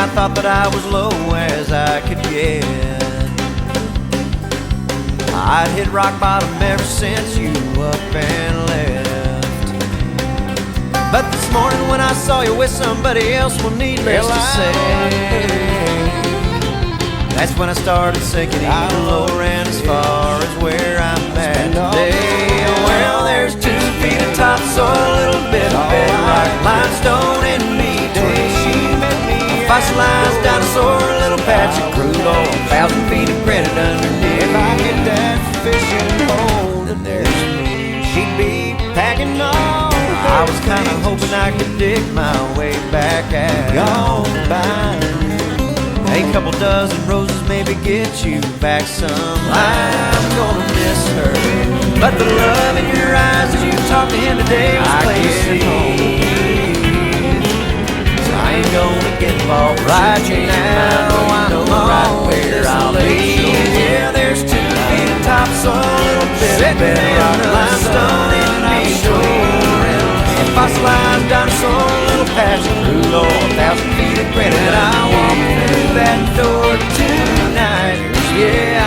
I thought that I was low as I could get. I'd hit rock bottom ever since you up and left. But this morning when I saw you with somebody else, well, needless to say, that's when I started sinking even lower. And as far as where I'm at today, well, there's 2 feet of topsoil, a little bit of bedrock, limestone in between, a fossilized dinosaur, a little patch of crude oil, 1,000 feet of granite underneath. If I get that fishing hole, then there's me. She'd be packing on. I was kind of hoping I could dig my way back out. Gone by. A couple dozen roses maybe get you back some. I'm gonna miss her, but the love in your eyes as you talked to him today was plain to see. So I ain't gonna get involved right now. I know right where I'll be. Yeah, there's 2 feet of topsoil, a little bit of bedrock, limestone in between, a fossilized dinosaur, a little patch of crude oil, 1,000 feet of granite. And I walk through that door tonight. Yeah,